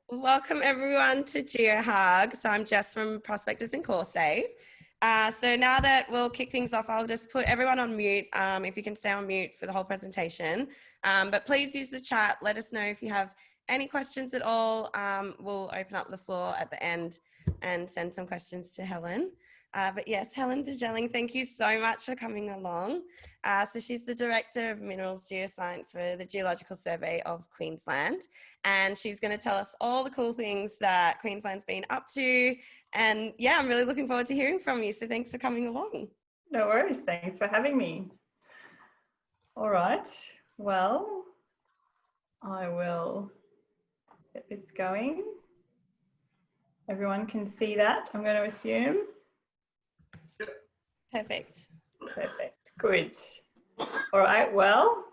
Welcome everyone to GeoHug. So I'm Jess from Prospectivity and CoreSave. So now that we'll kick things off, I'll just put everyone on mute, if you can stay on mute for the whole presentation. But please use the chat. Let us know if you have any questions at all. We'll open up the floor at the end and send some questions to Helen. But yes, Helen Degeling, thank you so much for coming along. So she's the Director of Minerals Geoscience for the Geological Survey of Queensland. And she's going to tell us all the cool things that Queensland's been up to. And yeah, I'm really looking forward to hearing from you. So thanks for coming along. No worries. Thanks for having me. All right. Well, I will get this going. Everyone can see that, I'm going to assume. Perfect. Perfect. Good. All right. Well,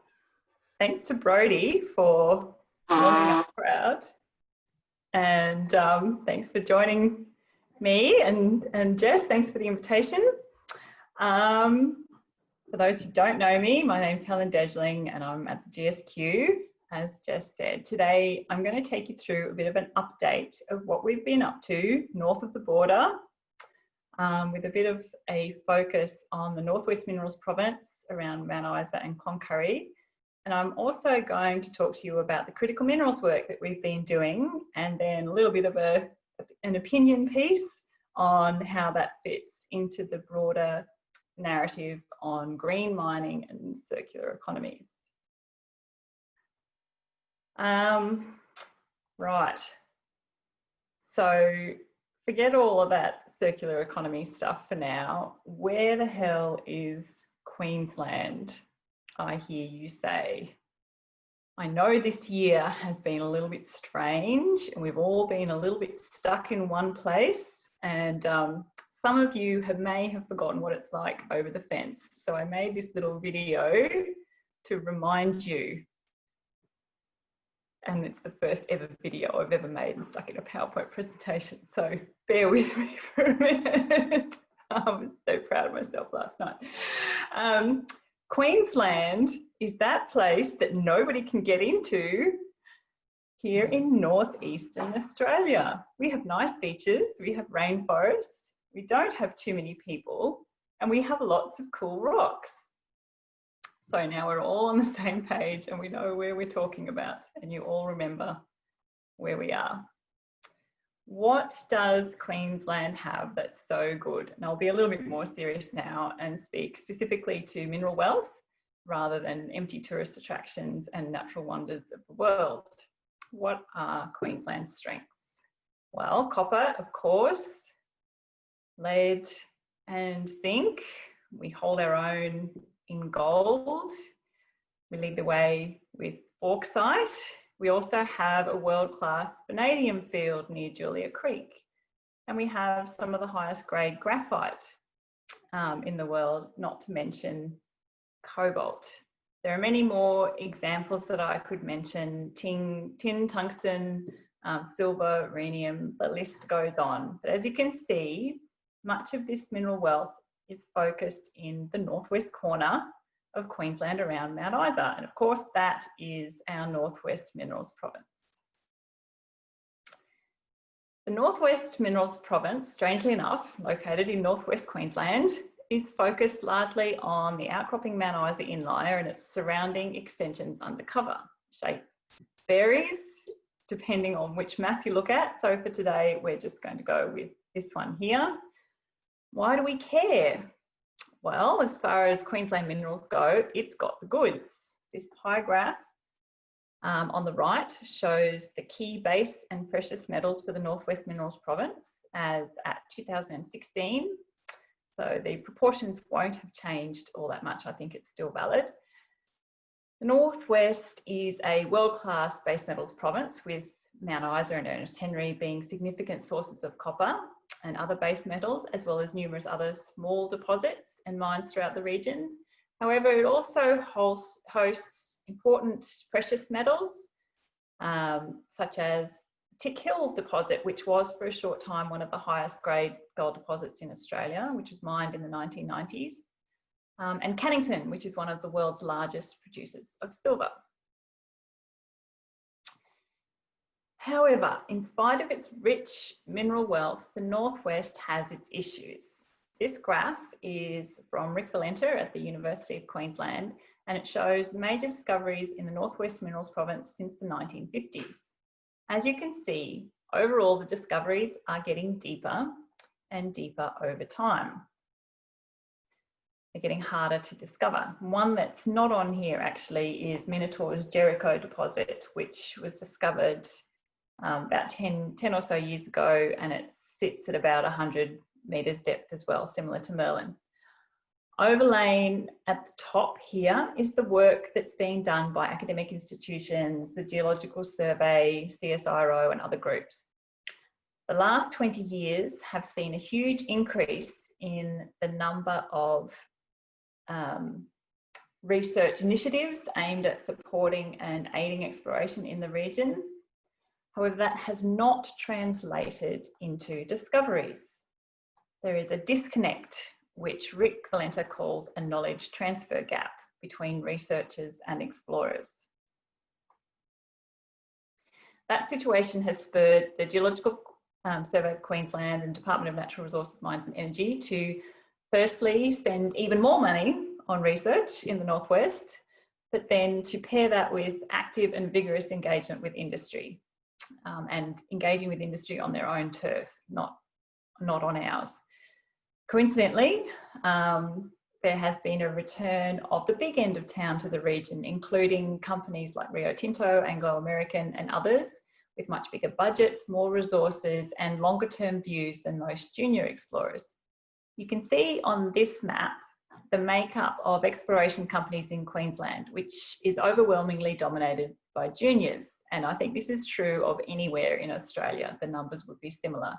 thanks to Brodie for warming up the crowd. And thanks for joining me and Jess. Thanks for the invitation. For those who don't know me, my name's Helen Degeling and I'm at the GSQ. As Jess said, today I'm going to take you through a bit of an update of what we've been up to north of the border, with a bit of a focus on the Northwest Minerals province around Mount Isa and Cloncurry. And I'm also going to talk to you about the critical minerals work that we've been doing, and then a little bit of an opinion piece on how that fits into the broader narrative on green mining and circular economies. Right, so forget all of that circular economy stuff for now. Where the hell is Queensland, I hear you say? I know this year has been a little bit strange and we've all been a little bit stuck in one place, and some of you may have forgotten what it's like over the fence. So I made this little video to remind you. And it's the first ever video I've ever made and stuck in a PowerPoint presentation. So bear with me for a minute. I was so proud of myself last night. Queensland is that place that nobody can get into here in northeastern Australia. We have nice beaches, we have rainforests, we don't have too many people, and we have lots of cool rocks. So now we're all on the same page and we know where we're talking about, and you all remember where we are. What does Queensland have that's so good? And I'll be a little bit more serious now and speak specifically to mineral wealth rather than empty tourist attractions and natural wonders of the world. What are Queensland's strengths? Well, copper, of course, lead and zinc. We hold our own in gold. We lead the way with bauxite. We also have a world-class vanadium field near Julia Creek. And we have some of the highest grade graphite in the world, not to mention cobalt. There are many more examples that I could mention: tin, tungsten, silver, rhenium, the list goes on. But as you can see, much of this mineral wealth is focused in the northwest corner of Queensland around Mount Isa. And of course, that is our Northwest Minerals province. The Northwest Minerals province, strangely enough, located in northwest Queensland, is focused largely on the outcropping Mount Isa inlier and its surrounding extensions undercover. Shape varies depending on which map you look at. So for today, we're just going to go with this one here. Why do we care? Well, as far as Queensland Minerals go, it's got the goods. This pie graph on the right shows the key base and precious metals for the Northwest Minerals province as at 2016. So the proportions won't have changed all that much. I think it's still valid. The Northwest is a world-class base metals province, with Mount Isa and Ernest Henry being significant sources of copper and other base metals, as well as numerous other small deposits and mines throughout the region. However, it also hosts important precious metals, such as Tick Hill deposit, which was for a short time one of the highest grade gold deposits in Australia, which was mined in the 1990s, and Cannington, which is one of the world's largest producers of silver. However, in spite of its rich mineral wealth, the Northwest has its issues. This graph is from Rick Valenter at the University of Queensland, and it shows major discoveries in the Northwest Minerals Province since the 1950s. As you can see, overall the discoveries are getting deeper and deeper over time. They're getting harder to discover. One that's not on here actually is Minotaur's Geological deposit, which was discovered about 10 or so years ago, and it sits at about 100 meters depth as well, similar to Merlin. Overlaying at the top here is the work that's being done by academic institutions, the Geological Survey, CSIRO and other groups. The last 20 years have seen a huge increase in the number of research initiatives aimed at supporting and aiding exploration in the region. However, that has not translated into discoveries. There is a disconnect, which Rick Valenter calls a knowledge transfer gap between researchers and explorers. That situation has spurred the Geological Survey of Queensland and Department of Natural Resources, Mines and Energy to firstly spend even more money on research in the Northwest, but then to pair that with active and vigorous engagement with industry, and engaging with industry on their own turf, not on ours. Coincidentally, there has been a return of the big end of town to the region, including companies like Rio Tinto, Anglo American and others with much bigger budgets, more resources and longer term views than most junior explorers. You can see on this map the makeup of exploration companies in Queensland, which is overwhelmingly dominated by juniors. And I think this is true of anywhere in Australia. The numbers would be similar.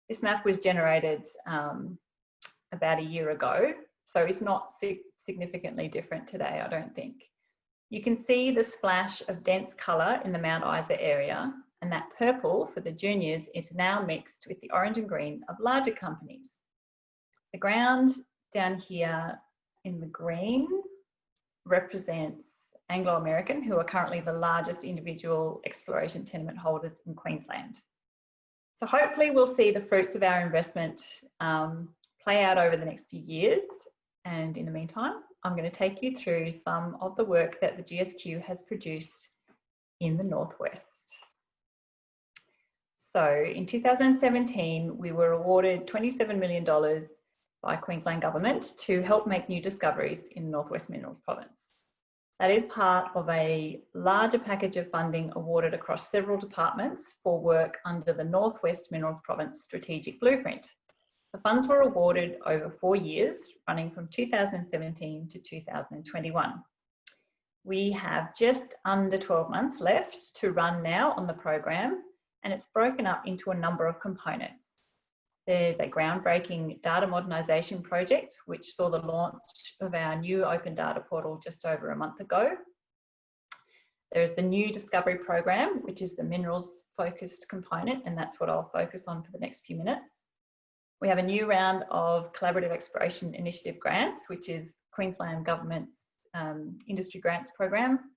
This map was generated about a year ago, so it's not significantly different today, I don't think. You can see the splash of dense colour in the Mount Isa area, and that purple for the juniors is now mixed with the orange and green of larger companies. The ground down here in the green represents Anglo American, who are currently the largest individual exploration tenement holders in Queensland. So hopefully we'll see the fruits of our investment play out over the next few years. And in the meantime, I'm going to take you through some of the work that the GSQ has produced in the Northwest. So in 2017, we were awarded $27 million by Queensland Government to help make new discoveries in the Northwest Minerals Province. That is part of a larger package of funding awarded across several departments for work under the Northwest Minerals Province Strategic Blueprint. The funds were awarded over 4 years, running from 2017 to 2021. We have just under 12 months left to run now on the program, and it's broken up into a number of components. There's a groundbreaking data modernisation project, which saw the launch of our new open data portal just over a month ago. There's the new discovery program, which is the minerals focused component, and that's what I'll focus on for the next few minutes. We have a new round of collaborative exploration initiative grants, which is Queensland Government's industry grants program,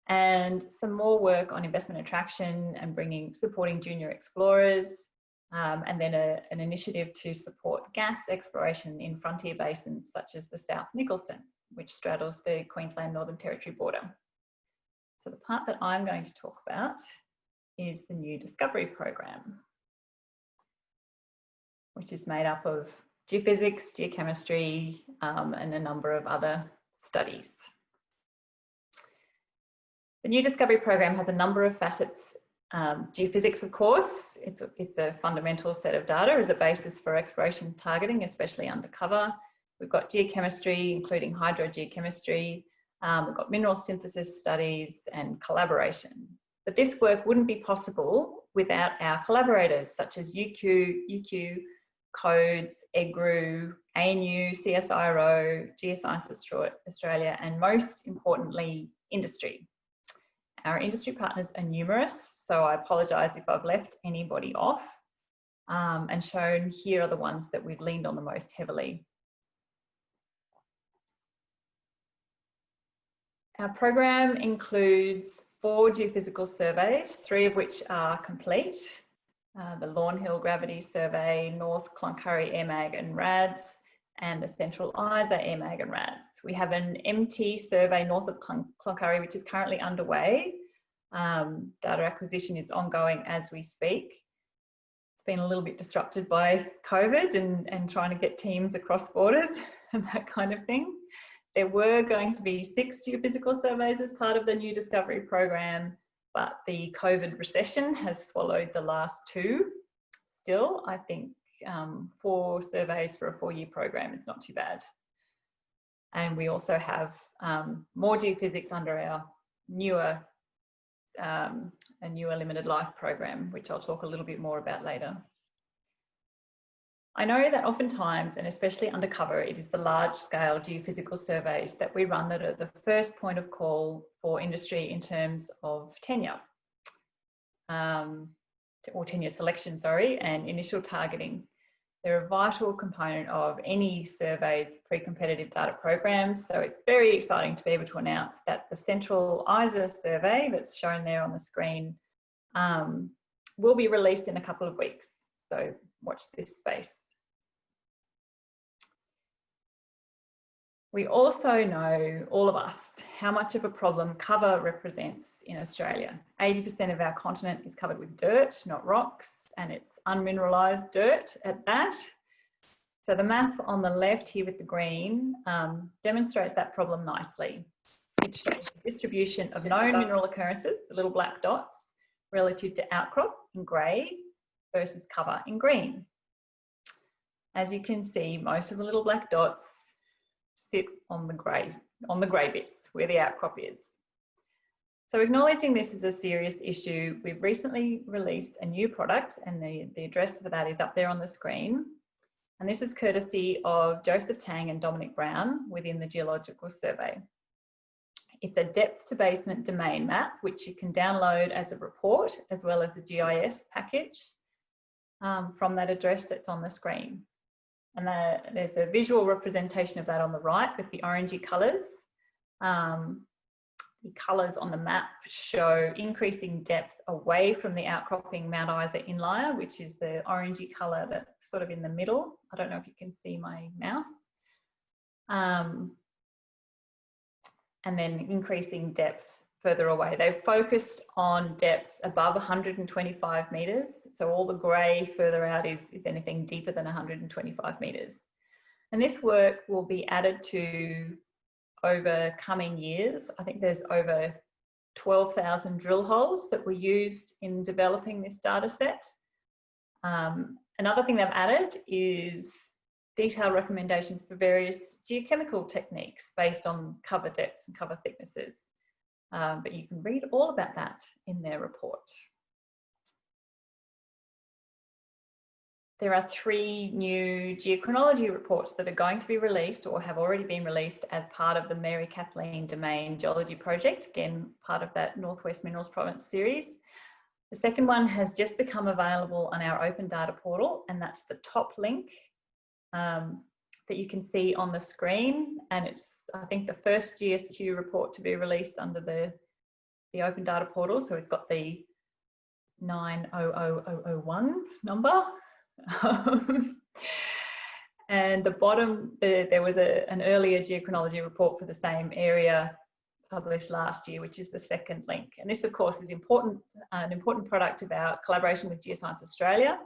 and some more work on investment attraction and supporting junior explorers, and then an initiative to support gas exploration in frontier basins such as the South Nicholson, which straddles the Queensland Northern Territory border. So the part that I'm going to talk about is the new discovery program, which is made up of geophysics, geochemistry, and a number of other studies. The new discovery program has a number of facets. Geophysics, of course, it's a fundamental set of data as a basis for exploration targeting, especially undercover. We've got geochemistry, including hydrogeochemistry. We've got mineral synthesis studies and collaboration. But this work wouldn't be possible without our collaborators, such as UQ, Codes, EGRU, ANU, CSIRO, Geoscience Australia, and most importantly, industry. Our industry partners are numerous, so I apologise if I've left anybody off, and shown here are the ones that we've leaned on the most heavily. Our program includes 4 geophysical surveys, 3 of which are complete. The Lawn Hill Gravity Survey, North Cloncurry AirMag and RADS, and the Central Isa AirMag and RADS. We have an MT survey north of Cloncurry, which is currently underway. Data acquisition is ongoing as we speak. It's been a little bit disrupted by COVID and trying to get teams across borders and that kind of thing. There were going to be 6 geophysical surveys as part of the new discovery program, but the COVID recession has swallowed the last 2. Still, I think 4 surveys for a 4-year program is not too bad. And we also have more geophysics under our newer limited life program, which I'll talk a little bit more about later. I know that oftentimes, and especially undercover, it is the large-scale geophysical surveys that we run that are the first point of call for industry in terms of tenure, or tenure selection, sorry, and initial targeting. They're a vital component of any survey's pre-competitive data programs, so it's very exciting to be able to announce that the Central ISA survey that's shown there on the screen will be released in a couple of weeks, so watch this space. We also know, all of us, how much of a problem cover represents in Australia. 80% of our continent is covered with dirt, not rocks, and it's unmineralised dirt at that. So the map on the left here with the green demonstrates that problem nicely. It shows the distribution of known mineral occurrences, the little black dots, relative to outcrop in grey versus cover in green. As you can see, most of the little black dots sit on the grey bits where the outcrop is. So acknowledging this is a serious issue, we've recently released a new product, and the address for that is up there on the screen. And this is courtesy of Joseph Tang and Dominic Brown within the Geological Survey. It's a depth to basement domain map, which you can download as a report, as well as a GIS package from that address that's on the screen. And there's a visual representation of that on the right with the orangey colours. The colours on the map show increasing depth away from the outcropping Mount Isa inlier, which is the orangey colour that's sort of in the middle. I don't know if you can see my mouse. And then increasing depth further away. They've focused on depths above 125 metres. So all the grey further out is anything deeper than 125 metres. And this work will be added to over coming years. I think there's over 12,000 drill holes that were used in developing this data set. Another thing they've added is detailed recommendations for various geochemical techniques based on cover depths and cover thicknesses. But you can read all about that in their report. There are 3 new geochronology reports that are going to be released or have already been released as part of the Mary Kathleen Domain Geology Project, again, part of that Northwest Minerals Province series. The second one has just become available on our open data portal, and that's the top link that you can see on the screen. And it's, I think, the first GSQ report to be released under the open data portal. So it's got the 900001 number. And the bottom, there was an earlier geochronology report for the same area published last year, which is the second link. And this, of course, is an important product of our collaboration with Geoscience Australia,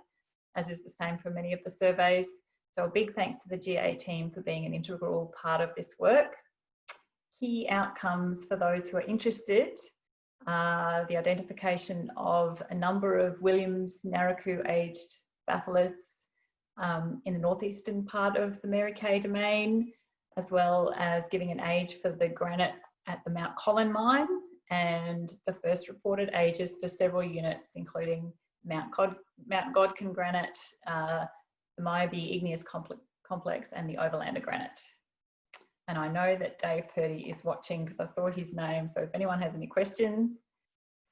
as is the same for many of the surveys. So a big thanks to the GA team for being an integral part of this work. Key outcomes for those who are interested are the identification of a number of Williams-Narraku aged batholiths in the northeastern part of the Mary K domain, as well as giving an age for the granite at the Mount Colin mine, and the first reported ages for several units, including Mount Godkin granite, the Myobe igneous complex, and the Overlander granite. And I know that Dave Purdy is watching because I saw his name. So if anyone has any questions,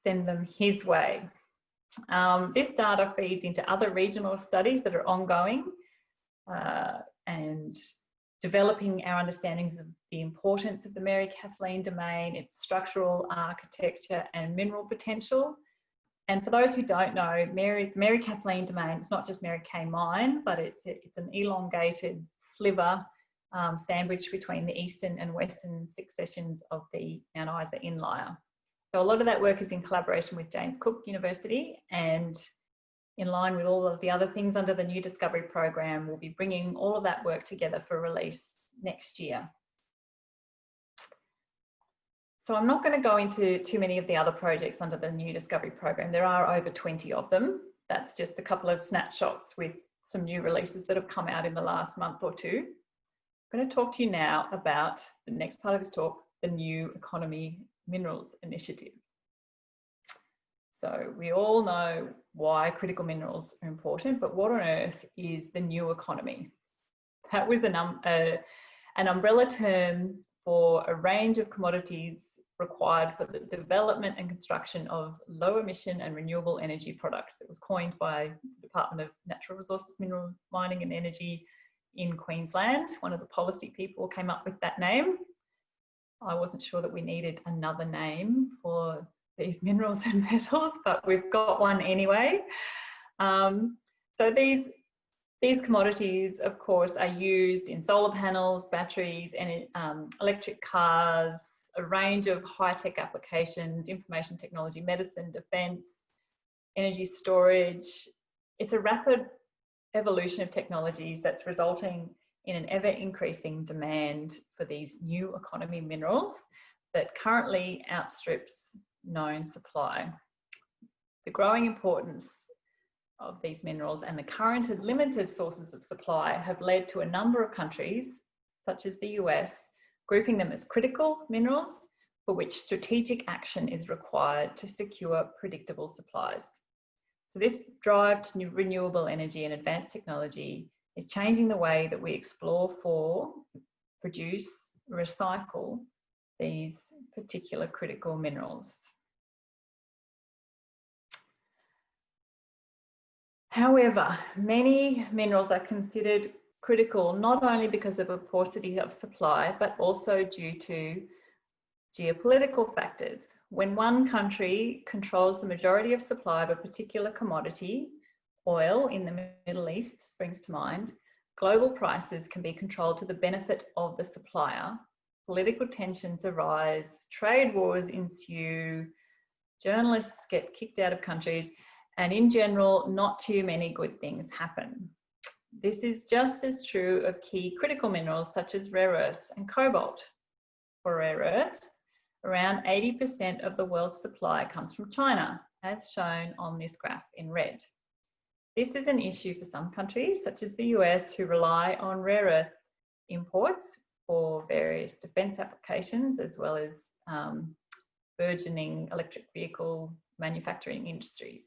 send them his way. This data feeds into other regional studies that are ongoing and developing our understandings of the importance of the Mary-Kathleen domain, its structural architecture and mineral potential. And for those who don't know, the Mary-Kathleen domain, it's not just Mary K mine, but it's an elongated sliver sandwiched between the eastern and western successions of the Mount Isa inlier. So a lot of that work is in collaboration with James Cook University, and in line with all of the other things under the New Discovery program, we'll be bringing all of that work together for release next year. So I'm not going to go into too many of the other projects under the New Discovery program. There are over 20 of them. That's just a couple of snapshots with some new releases that have come out in the last month or two. I'm going to talk to you now about the next part of this talk, the New Economy Minerals Initiative. So we all know why critical minerals are important, but what on earth is the new economy? That was an umbrella term for a range of commodities required for the development and construction of low emission and renewable energy products that was coined by the Department of Natural Resources, Mineral Mining and Energy in Queensland. One of the policy people came up with that name. I wasn't sure that we needed another name for these minerals and metals, but we've got one anyway. So these commodities, of course, are used in solar panels, batteries, and electric cars, a range of high-tech applications, information technology, medicine, defence, energy storage. It's a rapid evolution of technologies that's resulting in an ever-increasing demand for these new economy minerals that currently outstrips known supply. The growing importance of these minerals and the current and limited sources of supply have led to a number of countries, such as the US, grouping them as critical minerals for which strategic action is required to secure predictable supplies. So this drive to renewable energy and advanced technology is changing the way that we explore for, produce, recycle these particular critical minerals. However, many minerals are considered critical not only because of a paucity of supply, but also due to geopolitical factors. When one country controls the majority of supply of a particular commodity, oil in the Middle East springs to mind, global prices can be controlled to the benefit of the supplier. Political tensions arise, trade wars ensue, journalists get kicked out of countries, and in general, not too many good things happen. This is just as true of key critical minerals such as rare earths and cobalt. For rare earths, around 80% of the world's supply comes from China, as shown on this graph in red. This is an issue for some countries, such as the US, who rely on rare earth imports for various defence applications, as well as burgeoning electric vehicle manufacturing industries.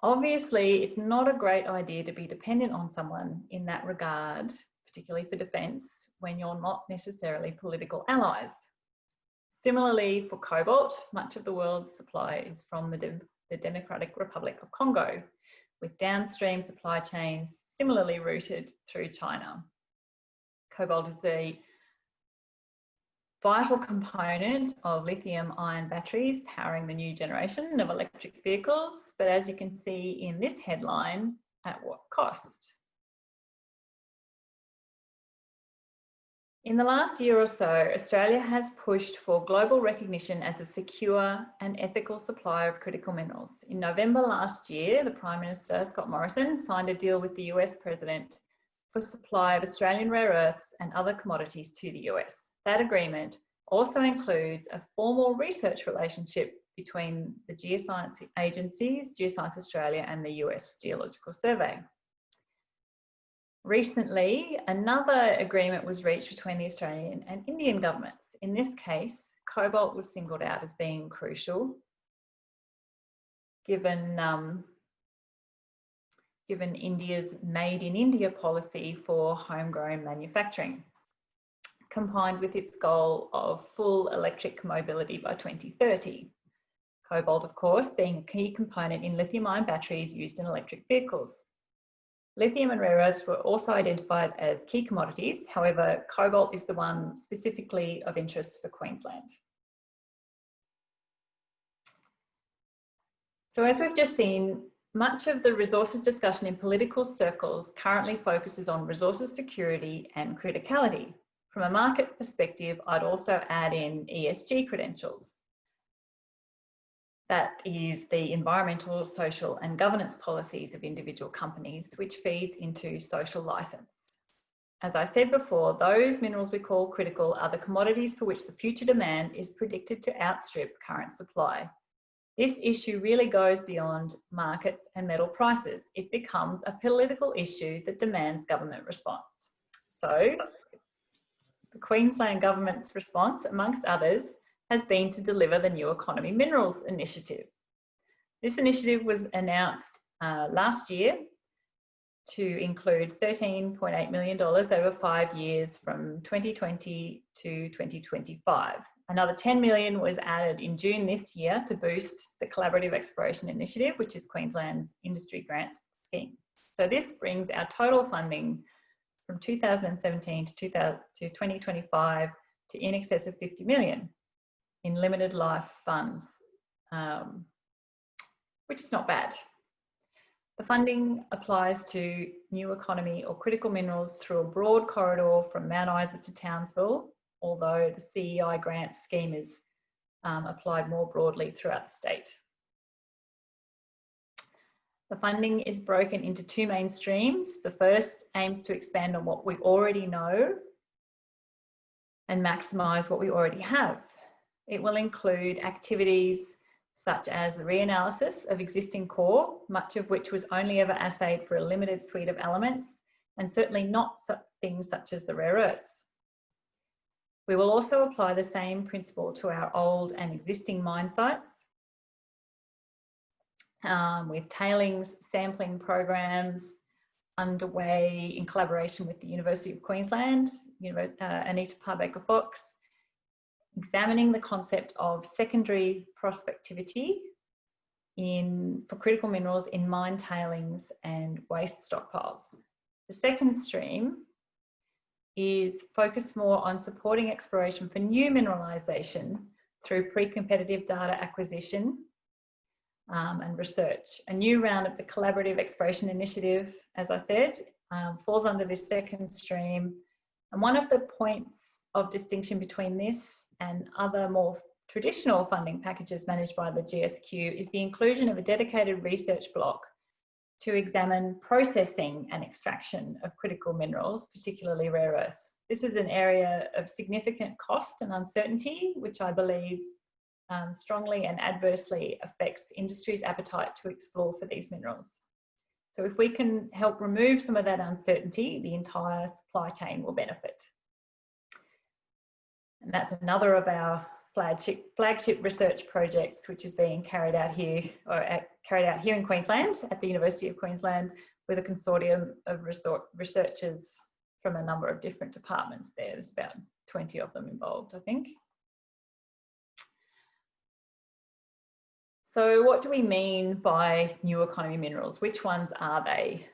Obviously, it's not a great idea to be dependent on someone in that regard, particularly for defence, when you're not necessarily political allies. Similarly, for cobalt, much of the world's supply is from the Democratic Republic of Congo, with downstream supply chains similarly routed through China. Cobalt is a vital component of lithium-ion batteries powering the new generation of electric vehicles, but as you can see in this headline, at what cost? In the last year or so, Australia has pushed for global recognition as a secure and ethical supplier of critical minerals. In November last year, the Prime Minister, Scott Morrison, signed a deal with the US President for supply of Australian rare earths and other commodities to the US. That agreement also includes a formal research relationship between the geoscience agencies, Geoscience Australia and the US Geological Survey. Recently, another agreement was reached between the Australian and Indian governments. In this case, cobalt was singled out as being crucial, given India's Made in India policy for homegrown manufacturing, combined with its goal of full electric mobility by 2030. Cobalt, of course, being a key component in lithium-ion batteries used in electric vehicles. Lithium and rare earths were also identified as key commodities. However, cobalt is the one specifically of interest for Queensland. So as we've just seen, much of the resources discussion in political circles currently focuses on resources security and criticality. From a market perspective, I'd also add in ESG credentials. That is the environmental, social and governance policies of individual companies, which feeds into social license. As I said before, those minerals we call critical are the commodities for which the future demand is predicted to outstrip current supply. This issue really goes beyond markets and metal prices. It becomes a political issue that demands government response. So, the Queensland Government's response, amongst others, has been to deliver the New Economy Minerals Initiative. This initiative was announced last year to include $13.8 million over 5 years from 2020 to 2025. Another $10 million was added in June this year to boost the Collaborative Exploration Initiative, which is Queensland's industry grants scheme. So this brings our total funding from 2017 to 2025 to in excess of 50 million in limited life funds, which is not bad. The funding applies to new economy or critical minerals through a broad corridor from Mount Isa to Townsville, although the CEI grant scheme is applied more broadly throughout the state. The funding is broken into two main streams. The first aims to expand on what we already know and maximise what we already have. It will include activities such as the reanalysis of existing core, much of which was only ever assayed for a limited suite of elements, and certainly not things such as the rare earths. We will also apply the same principle to our old and existing mine sites, with tailings sampling programs underway in collaboration with the University of Queensland, Anita Parbaker-Fox, examining the concept of secondary prospectivity for critical minerals in mine tailings and waste stockpiles. The second stream is focused more on supporting exploration for new mineralisation through pre-competitive data acquisition and research. A new round of the Collaborative Exploration Initiative, as I said, falls under this second stream. And one of the points of distinction between this and other more traditional funding packages managed by the GSQ is the inclusion of a dedicated research block to examine processing and extraction of critical minerals, particularly rare earths. This is an area of significant cost and uncertainty, which I believe strongly and adversely affects industry's appetite to explore for these minerals. So if we can help remove some of that uncertainty, the entire supply chain will benefit. And that's another of our flagship research projects, which is being carried out here in Queensland at the University of Queensland with a consortium of researchers from a number of different departments there. There's about 20 of them involved, I think. So what do we mean by new economy minerals? Which ones are they?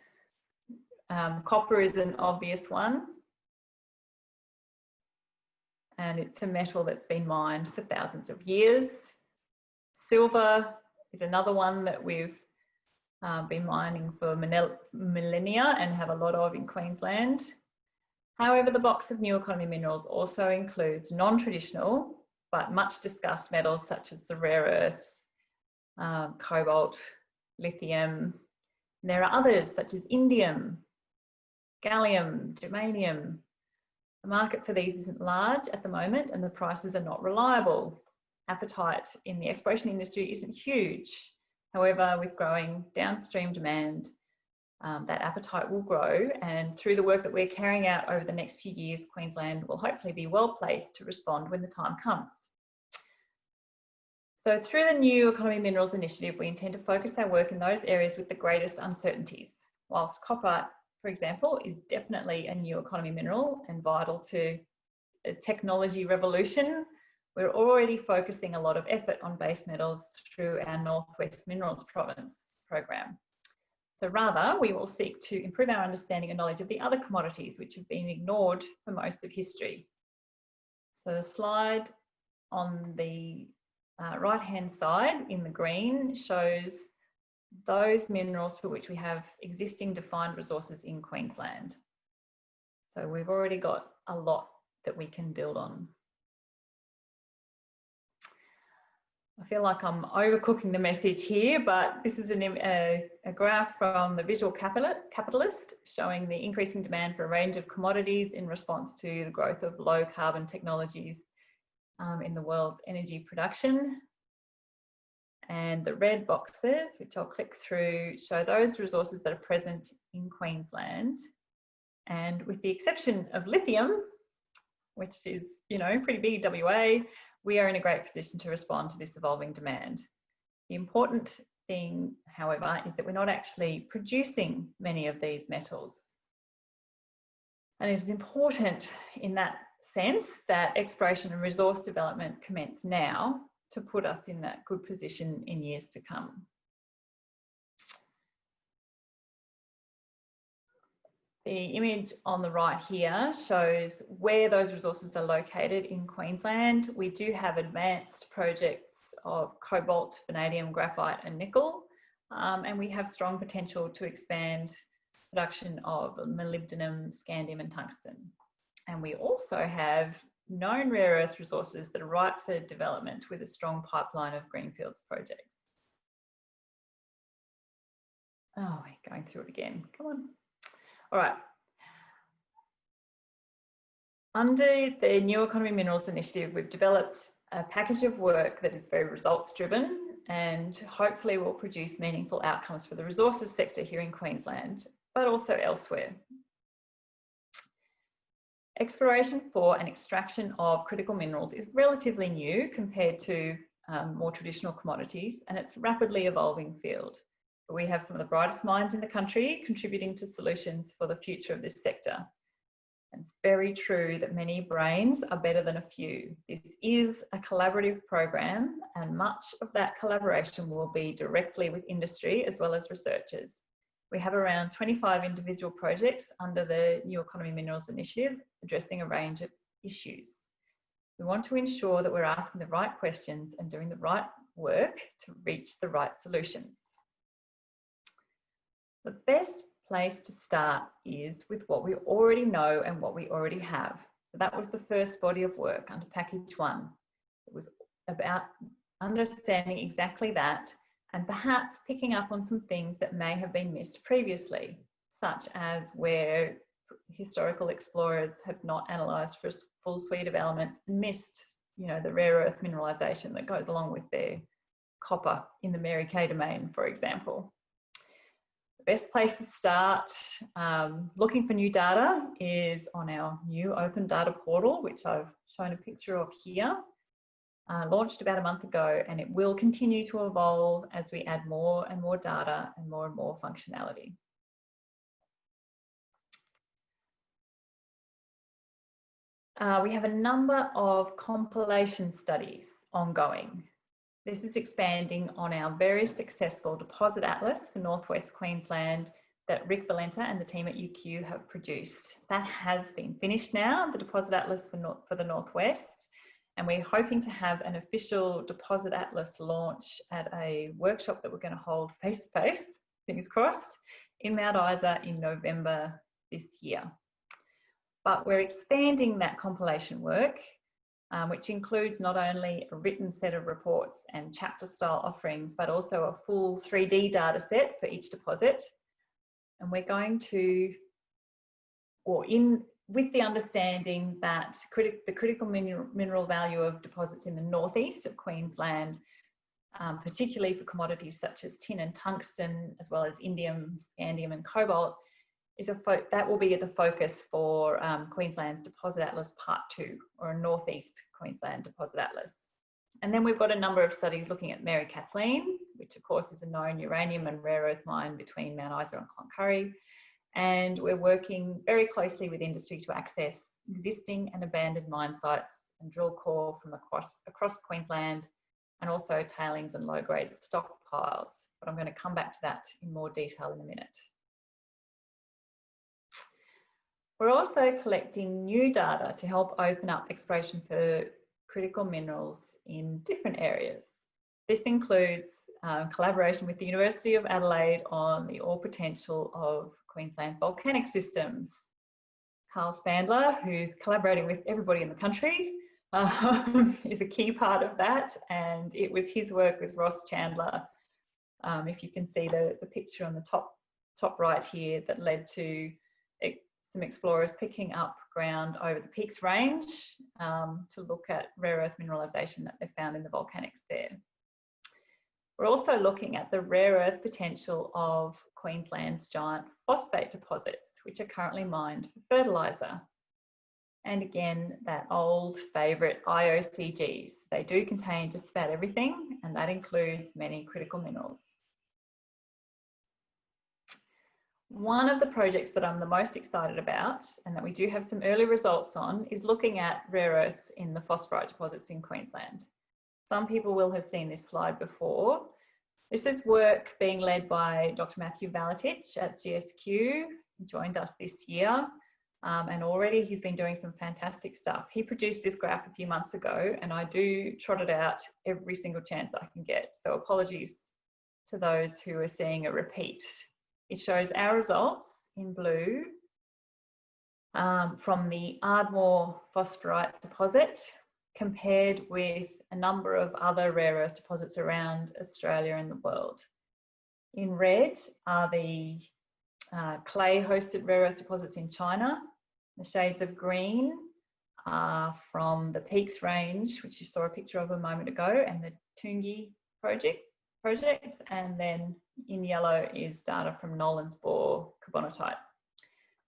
Copper is an obvious one. And it's a metal that's been mined for thousands of years. Silver is another one that we've been mining for millennia and have a lot of in Queensland. However, the box of new economy minerals also includes non-traditional but much discussed metals such as the rare earths, cobalt, lithium. And there are others such as indium, gallium, germanium. The market for these isn't large at the moment and the prices are not reliable. Appetite in the exploration industry isn't huge. However, with growing downstream demand, that appetite will grow, and through the work that we're carrying out over the next few years, Queensland will hopefully be well placed to respond when the time comes. So through the New Economy Minerals Initiative, we intend to focus our work in those areas with the greatest uncertainties. Whilst copper, for example, is definitely a new economy mineral and vital to a technology revolution, we're already focusing a lot of effort on base metals through our Northwest Minerals Province program. So rather, we will seek to improve our understanding and knowledge of the other commodities which have been ignored for most of history. So the slide on the right-hand side in the green shows those minerals for which we have existing defined resources in Queensland. So we've already got a lot that we can build on. I feel like I'm overcooking the message here, but this is a graph from the Visual Capitalist showing the increasing demand for a range of commodities in response to the growth of low carbon technologies in the world's energy production. And the red boxes, which I'll click through, show those resources that are present in Queensland. And with the exception of lithium, which is, you know, pretty big WA, we are in a great position to respond to this evolving demand. The important thing, however, is that we're not actually producing many of these metals. And it is important in that sense that exploration and resource development commence now to put us in that good position in years to come. The image on the right here shows where those resources are located in Queensland. We do have advanced projects of cobalt, vanadium, graphite and nickel, and we have strong potential to expand production of molybdenum, scandium and tungsten. And we also have known rare earth resources that are ripe for development with a strong pipeline of greenfields projects. Oh, we're going through it again, come on. All right. Under the New Economy Minerals Initiative, we've developed a package of work that is very results driven and hopefully will produce meaningful outcomes for the resources sector here in Queensland, but also elsewhere. Exploration for and extraction of critical minerals is relatively new compared to more traditional commodities, and it's a rapidly evolving field. We have some of the brightest minds in the country contributing to solutions for the future of this sector. And it's very true that many brains are better than a few. This is a collaborative program, and much of that collaboration will be directly with industry as well as researchers. We have around 25 individual projects under the New Economy Minerals Initiative addressing a range of issues. We want to ensure that we're asking the right questions and doing the right work to reach the right solutions. The best place to start is with what we already know and what we already have. So that was the first body of work under package 1. It was about understanding exactly that and perhaps picking up on some things that may have been missed previously, such as where historical explorers have not analysed for a full suite of elements and missed, you know, the rare earth mineralisation that goes along with their copper in the Mary Kay domain, for example. Best place to start looking for new data is on our new open data portal, which I've shown a picture of here. Launched about a month ago, and it will continue to evolve as we add more and more data and more functionality. We have a number of compilation studies ongoing. This is expanding on our very successful deposit atlas for Northwest Queensland that Rick Valenta and the team at UQ have produced. That has been finished now, the deposit atlas for the Northwest, and we're hoping to have an official deposit atlas launch at a workshop that we're going to hold face-to-face, fingers crossed, in Mount Isa in November this year. But we're expanding that compilation work, which includes not only a written set of reports and chapter style offerings, but also a full 3D data set for each deposit. And we're going to, with the understanding that the critical mineral value of deposits in the northeast of Queensland, particularly for commodities such as tin and tungsten, as well as indium, scandium and cobalt, that will be the focus for Queensland's Deposit Atlas Part 2, or a Northeast Queensland Deposit Atlas. And then we've got a number of studies looking at Mary Kathleen, which of course is a known uranium and rare earth mine between Mount Isa and Cloncurry. And we're working very closely with industry to access existing and abandoned mine sites and drill core from across Queensland and also tailings and low-grade stockpiles. But I'm going to come back to that in more detail in a minute. We're also collecting new data to help open up exploration for critical minerals in different areas. This includes collaboration with the University of Adelaide on the ore potential of Queensland's volcanic systems. Carl Spandler, who's collaborating with everybody in the country, is a key part of that, and it was his work with Ross Chandler, if you can see the picture on the top right here, that led to some explorers picking up ground over the Peaks Range to look at rare earth mineralisation that they found in the volcanics there. We're also looking at the rare earth potential of Queensland's giant phosphate deposits, which are currently mined for fertiliser. And again, that old favourite IOCGs. They do contain just about everything, and that includes many critical minerals. One of the projects that I'm the most excited about, and that we do have some early results on, is looking at rare earths in the phosphorite deposits in Queensland. Some people will have seen this slide before. This is work being led by Dr. Matthew Valetich at GSQ. He joined us this year, and already he's been doing some fantastic stuff. He produced this graph a few months ago, and I do trot it out every single chance I can get. So apologies to those who are seeing a repeat. It shows our results in blue from the Ardmore phosphorite deposit compared with a number of other rare earth deposits around Australia and the world. In red are the clay-hosted rare earth deposits in China. The shades of green are from the Peaks Range, which you saw a picture of a moment ago, and the Toongi projects, and then in yellow is data from Nolan's Bore carbonatite.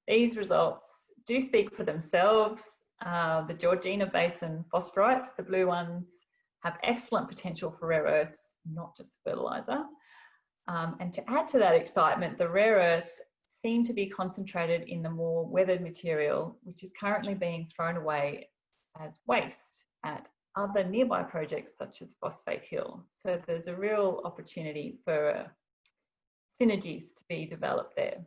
These results do speak for themselves. The Georgina Basin phosphorites, the blue ones, have excellent potential for rare earths, not just fertiliser. And to add to that excitement, the rare earths seem to be concentrated in the more weathered material, which is currently being thrown away as waste at other nearby projects such as Phosphate Hill. So there's a real opportunity for synergies to be developed there.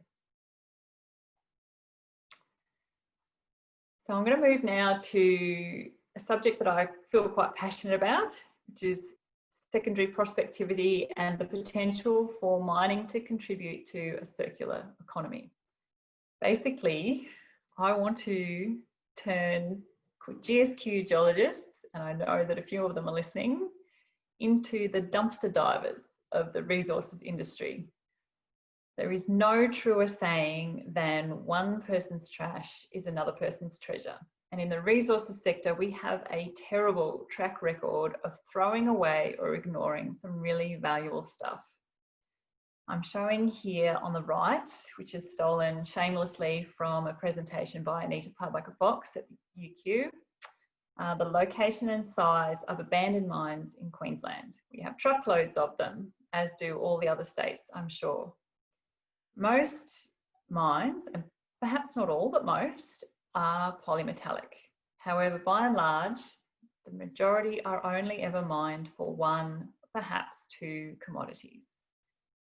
So I'm going to move now to a subject that I feel quite passionate about, which is secondary prospectivity and the potential for mining to contribute to a circular economy. Basically, I want to turn GSQ geologists, and I know that a few of them are listening, into the dumpster divers of the resources industry. There is no truer saying than one person's trash is another person's treasure. And in the resources sector, we have a terrible track record of throwing away or ignoring some really valuable stuff. I'm showing here on the right, which is stolen shamelessly from a presentation by Anita Parbucker-Fox at UQ, the location and size of abandoned mines in Queensland. We have truckloads of them, as do all the other states, I'm sure. Most mines, and perhaps not all, but most, are polymetallic. However, by and large, the majority are only ever mined for one, perhaps two commodities.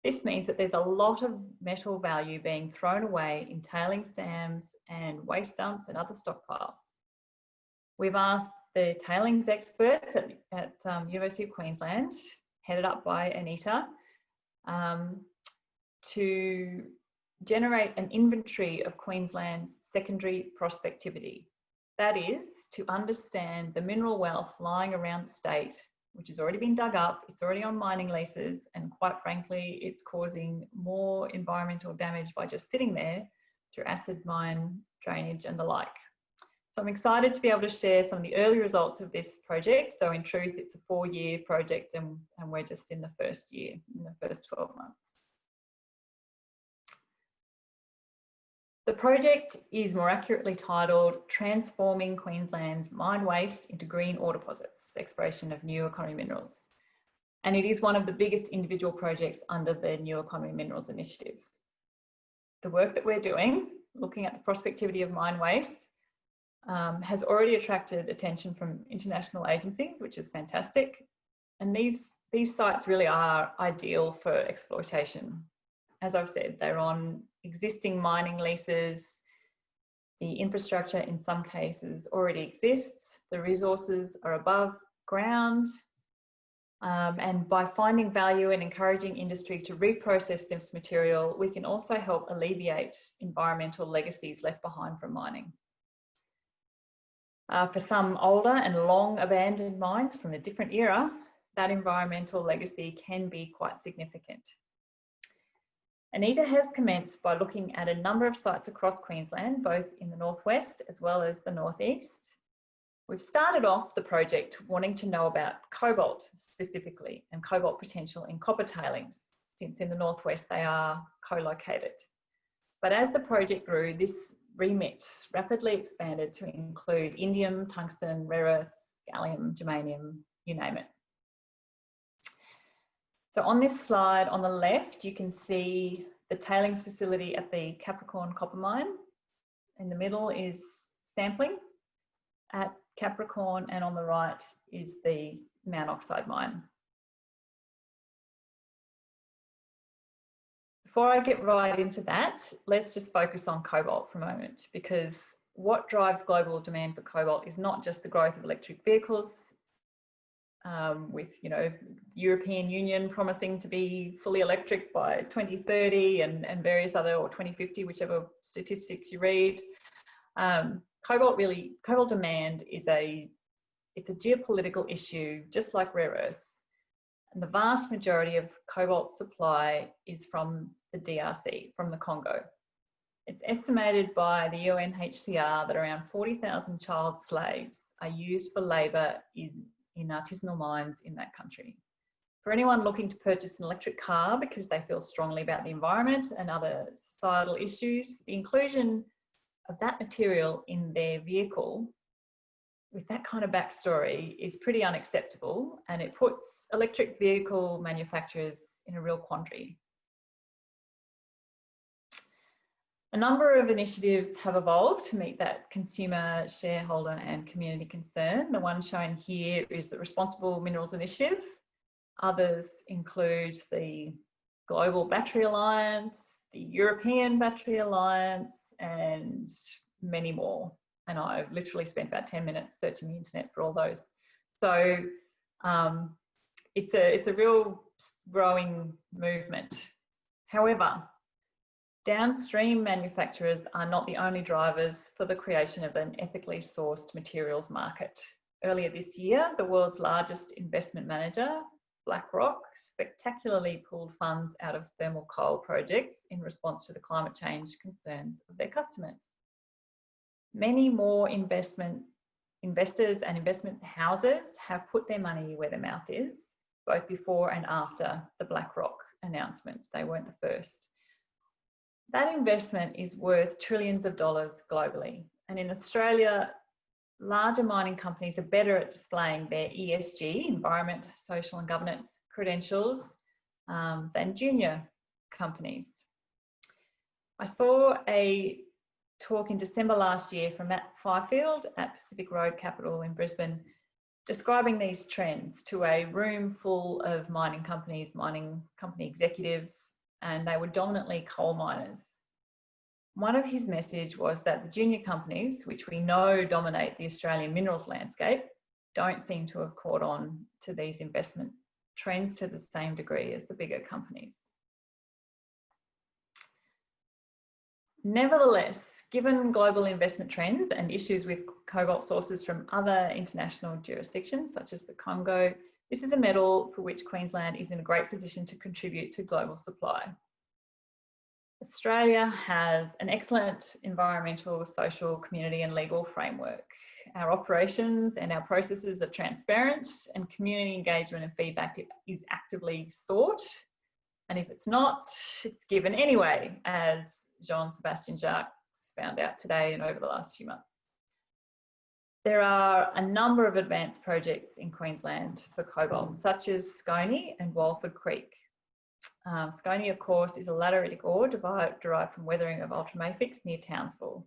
This means that there's a lot of metal value being thrown away in tailings dams and waste dumps and other stockpiles. We've asked the tailings experts at University of Queensland, headed up by Anita, to generate an inventory of Queensland's secondary prospectivity. That is, to understand the mineral wealth lying around the state, which has already been dug up, it's already on mining leases, and quite frankly, it's causing more environmental damage by just sitting there through acid mine drainage and the like. So I'm excited to be able to share some of the early results of this project, though in truth, it's a 4-year project and we're just in the first year, in the first 12 months. The project is more accurately titled Transforming Queensland's Mine Waste into Green Ore Deposits, Exploration of New Economy Minerals. And it is one of the biggest individual projects under the New Economy Minerals initiative. The work that we're doing, looking at the prospectivity of mine waste, has already attracted attention from international agencies, which is fantastic. And these sites really are ideal for exploitation. As I've said, they're on existing mining leases. The infrastructure in some cases already exists. The resources are above ground. And by finding value and encouraging industry to reprocess this material, we can also help alleviate environmental legacies left behind from mining. For some older and long abandoned mines from a different era, that environmental legacy can be quite significant. ANITA has commenced by looking at a number of sites across Queensland, both in the northwest as well as the northeast. We've started off the project wanting to know about cobalt specifically and cobalt potential in copper tailings, since in the northwest they are co-located. But as the project grew, this remit rapidly expanded to include indium, tungsten, rare earths, gallium, germanium, you name it. So on this slide on the left, you can see the tailings facility at the Capricorn copper mine. In the middle is sampling at Capricorn, and on the right is the Mount Oxide mine. Before I get right into that, let's just focus on cobalt for a moment, because what drives global demand for cobalt is not just the growth of electric vehicles, with, you know, European Union promising to be fully electric by 2030 and various other, or 2050, whichever statistics you read. Cobalt demand is it's a geopolitical issue, just like rare earths. And the vast majority of cobalt supply is from the DRC, from the Congo. It's estimated by the UNHCR that around 40,000 child slaves are used for labour in artisanal mines in that country. For anyone looking to purchase an electric car because they feel strongly about the environment and other societal issues, the inclusion of that material in their vehicle with that kind of backstory is pretty unacceptable, and it puts electric vehicle manufacturers in a real quandary. A number of initiatives have evolved to meet that consumer, shareholder and community concern. The one shown here is the Responsible Minerals Initiative. Others include the Global Battery Alliance, the European Battery Alliance, and many more. And I've literally spent about 10 minutes searching the internet for all those. So it's a real growing movement. However, downstream manufacturers are not the only drivers for the creation of an ethically sourced materials market. Earlier this year, the world's largest investment manager, BlackRock, spectacularly pulled funds out of thermal coal projects in response to the climate change concerns of their customers. Many more investors and investment houses have put their money where their mouth is, both before and after the BlackRock announcement. They weren't the first. That investment is worth trillions of dollars globally. And in Australia, larger mining companies are better at displaying their ESG, environment, social and governance credentials, than junior companies. I saw a talk in December last year from Matt Fifield at Pacific Road Capital in Brisbane, describing these trends to a room full of mining company executives, and they were dominantly coal miners. One of his message was that the junior companies, which we know dominate the Australian minerals landscape, don't seem to have caught on to these investment trends to the same degree as the bigger companies. Nevertheless, given global investment trends and issues with cobalt sources from other international jurisdictions, such as the Congo, this is a metal for which Queensland is in a great position to contribute to global supply. Australia has an excellent environmental, social, community and legal framework. Our operations and our processes are transparent, and community engagement and feedback is actively sought. And if it's not, it's given anyway, as Jean-Sébastien Jacques found out today and over the last few months. There are a number of advanced projects in Queensland for cobalt, such as Scony and Walford Creek. Scony, of course, is a lateritic ore derived from weathering of ultramafics near Townsville.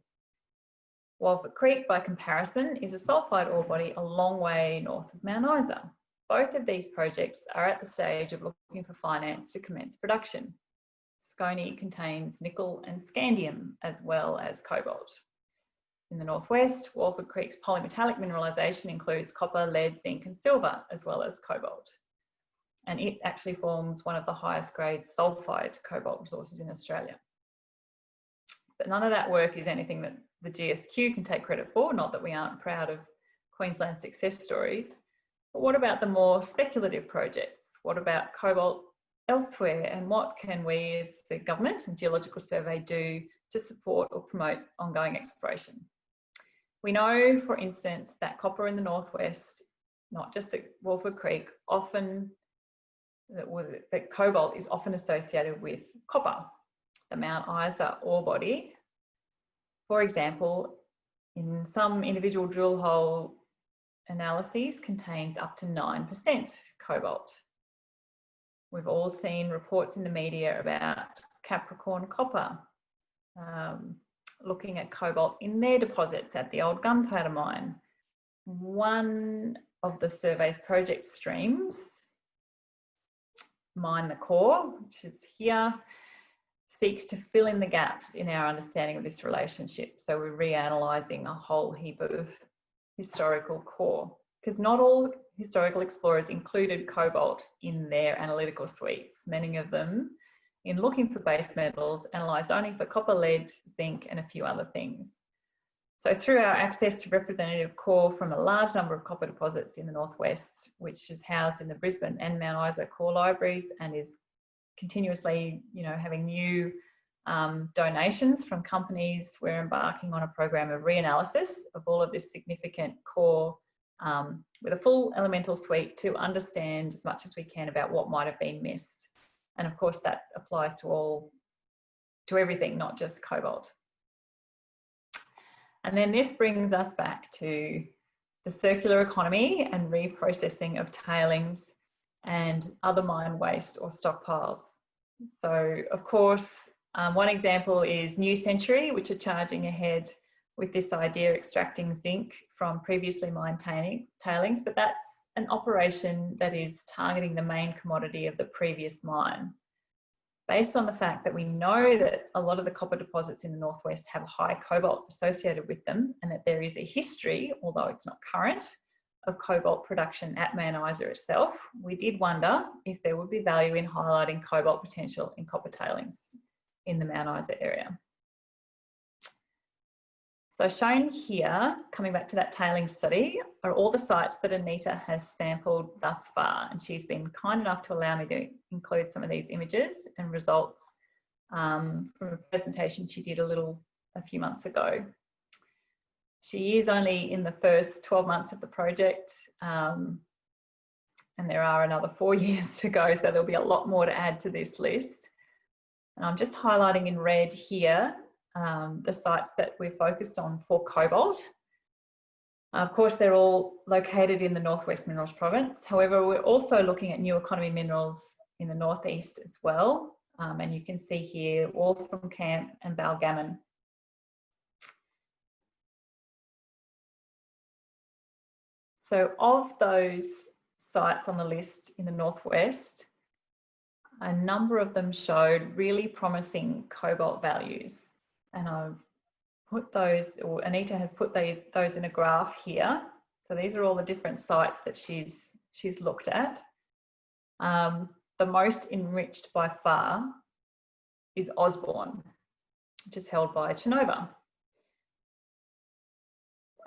Walford Creek, by comparison, is a sulphide ore body a long way north of Mount Isa. both of these projects are at the stage of looking for finance to commence production. Scone contains nickel and scandium as well as cobalt. In the northwest, Walford Creek's polymetallic mineralisation includes copper, lead, zinc and silver as well as cobalt. And it actually forms one of the highest grade sulphide cobalt resources in Australia. But none of that work is anything that the GSQ can take credit for, not that we aren't proud of Queensland's success stories. But what about the more speculative projects? What about cobalt elsewhere? And what can we as the government and Geological Survey do to support or promote ongoing exploration? We know, for instance, that copper in the northwest, not just at Walford Creek, that cobalt is often associated with copper. The Mount Isa ore body, for example, in some individual drill hole analyses contains up to 9% cobalt. We've all seen reports in the media about Capricorn Copper looking at cobalt in their deposits at the old gunpowder mine. One of the survey's project streams, Mine the Core, which is here, seeks to fill in the gaps in our understanding of this relationship. So we're reanalyzing a whole heap of historical core, because not all historical explorers included cobalt in their analytical suites. Many of them, in looking for base metals, analysed only for copper, lead, zinc and a few other things. So through our access to representative core from a large number of copper deposits in the northwest, which is housed in the Brisbane and Mount Isa core libraries and is continuously, having new donations from companies, we're embarking on a program of reanalysis of all of this significant core with a full elemental suite to understand as much as we can about what might have been missed. And of course that applies to everything, not just cobalt. And then this brings us back to the circular economy and reprocessing of tailings and other mine waste or stockpiles. So of course, one example is New Century, which are charging ahead with this idea of extracting zinc from previously mined tailings, but that's an operation that is targeting the main commodity of the previous mine. Based on the fact that we know that a lot of the copper deposits in the northwest have high cobalt associated with them, and that there is a history, although it's not current, of cobalt production at Mount Isa itself, we did wonder if there would be value in highlighting cobalt potential in copper tailings in the Mount Isa area. So shown here, coming back to that tailings study, are all the sites that Anita has sampled thus far, and she's been kind enough to allow me to include some of these images and results from a presentation she did a few months ago. She is only in the first 12 months of the project, and there are another 4 years to go, so there'll be a lot more to add to this list. And I'm just highlighting in red here the sites that we're focused on for cobalt. Of course, they're all located in the Northwest Minerals Province. However, we're also looking at new economy minerals in the northeast as well. And you can see here Waltham Camp and Baal Gammon. So of those sites on the list in the northwest, a number of them showed really promising cobalt values. And I've put those, or Anita has put those in a graph here. So these are all the different sites that she's looked at. The most enriched by far is Osborne, which is held by Chinova.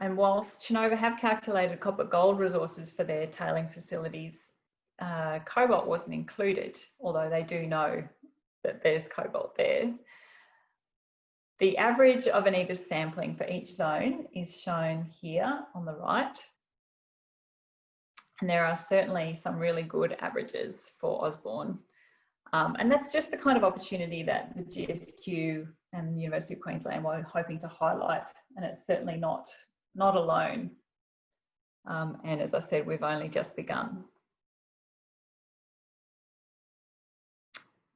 And whilst Chinova have calculated copper gold resources for their tailing facilities, cobalt wasn't included, although they do know that there's cobalt there. The average of Anita's sampling for each zone is shown here on the right. And there are certainly some really good averages for Osborne. And that's just the kind of opportunity that the GSQ and the University of Queensland were hoping to highlight. And it's certainly not alone. And as I said, we've only just begun.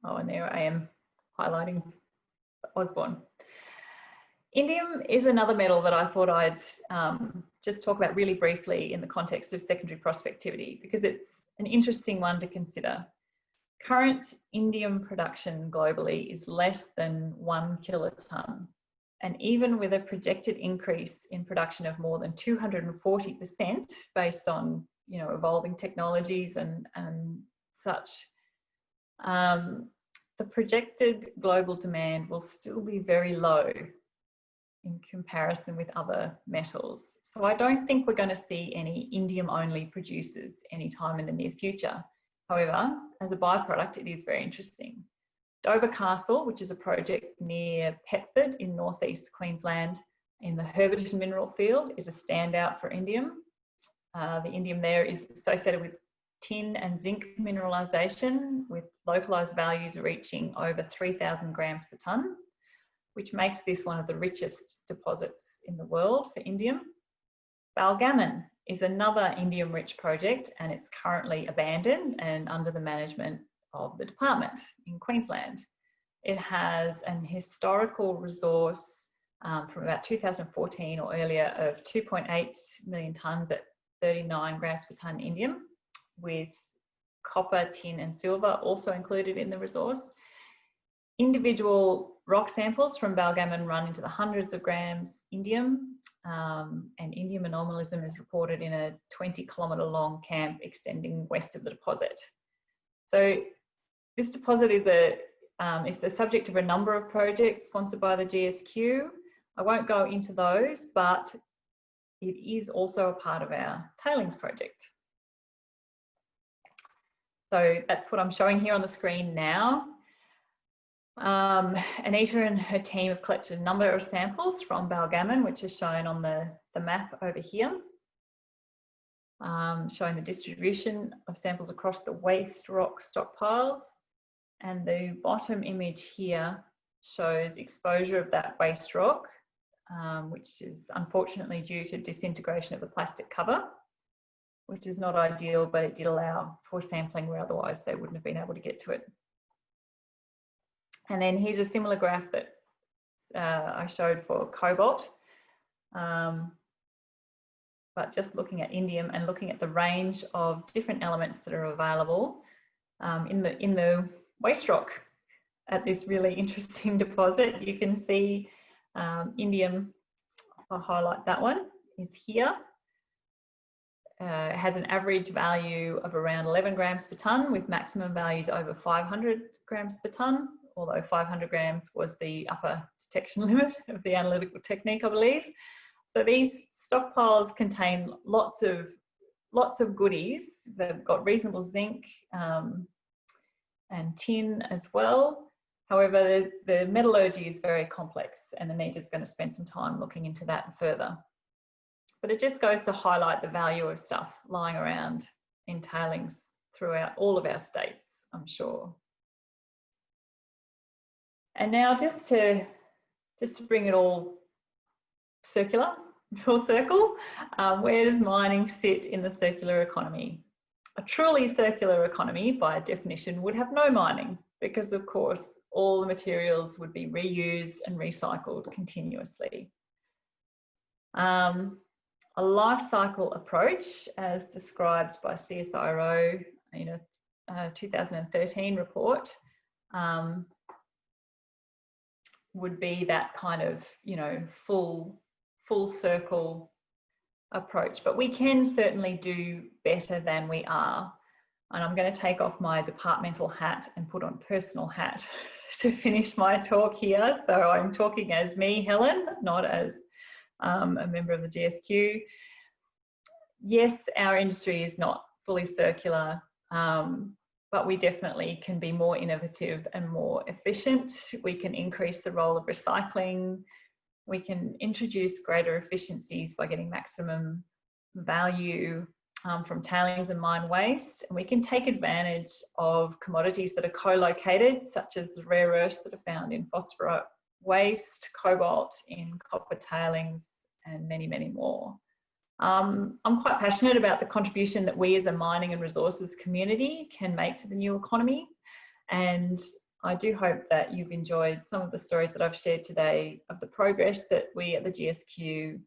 Oh, and there I am highlighting Osborne. Indium is another metal that I thought I'd just talk about really briefly in the context of secondary prospectivity, because it's an interesting one to consider. Current indium production globally is less than 1 kiloton. And even with a projected increase in production of more than 240% based on, you know, evolving technologies and such, the projected global demand will still be very low in comparison with other metals. So I don't think we're going to see any indium-only producers anytime in the near future. However, as a byproduct, it is very interesting. Dover Castle, which is a project near Petford in northeast Queensland in the Herberton mineral field, is a standout for indium. The indium there is associated with tin and zinc mineralisation, with localised values reaching over 3,000 grams per tonne, which makes this one of the richest deposits in the world for indium. Baal Gammon is another indium-rich project, and it's currently abandoned and under the management of the department in Queensland. It has an historical resource from about 2014 or earlier of 2.8 million tonnes at 39 grams per tonne indium, with copper, tin and silver also included in the resource. Individual rock samples from Baal Gammon run into the hundreds of grams indium, and indium anomalism is reported in a 20-kilometre long camp extending west of the deposit. So this deposit is the subject of a number of projects sponsored by the GSQ. I won't go into those, but it is also a part of our tailings project. So that's what I'm showing here on the screen now. Anita and her team have collected a number of samples from Baal Gammon, which is shown on the map over here, showing the distribution of samples across the waste rock stockpiles. And the bottom image here shows exposure of that waste rock, which is unfortunately due to disintegration of the plastic cover, which is not ideal, but it did allow for sampling where otherwise they wouldn't have been able to get to it. And then here's a similar graph that I showed for cobalt, but just looking at indium and looking at the range of different elements that are available in the waste rock at this really interesting deposit. You can see indium, I'll highlight that one, is here. It has an average value of around 11 grams per tonne, with maximum values over 500 grams per tonne, although 500 grams was the upper detection limit of the analytical technique, I believe. So these stockpiles contain lots of goodies. They've got reasonable zinc and tin as well. However, the metallurgy is very complex, and Anita's going to spend some time looking into that further. But it just goes to highlight the value of stuff lying around in tailings throughout all of our states, I'm sure. And now just to bring it all circular, full circle, where does mining sit in the circular economy? A truly circular economy, by definition, would have no mining, because of course all the materials would be reused and recycled continuously. A life cycle approach, as described by CSIRO in a 2013 report, would be that kind of, you know, full circle approach. But we can certainly do better than we are. And I'm going to take off my departmental hat and put on personal hat to finish my talk here. So I'm talking as me, Helen, not as a member of the GSQ. Yes, our industry is not fully circular, but we definitely can be more innovative and more efficient. We can increase the role of recycling. We can introduce greater efficiencies by getting maximum value from tailings and mine waste. And we can take advantage of commodities that are co-located, such as the rare earths that are found in phosphorite waste, cobalt in copper tailings, and many, many more. I'm quite passionate about the contribution that we as a mining and resources community can make to the new economy. And I do hope that you've enjoyed some of the stories that I've shared today of the progress that we at the GSQ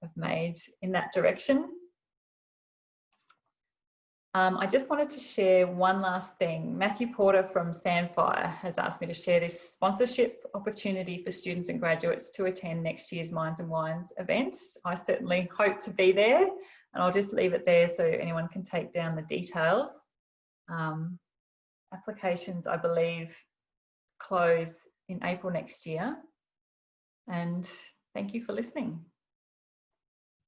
have made in that direction. I just wanted to share one last thing. Matthew Porter from Sandfire has asked me to share this sponsorship opportunity for students and graduates to attend next year's Mines and Wines event. I certainly hope to be there, and I'll just leave it there so anyone can take down the details. Applications, I believe, close in April next year. And thank you for listening.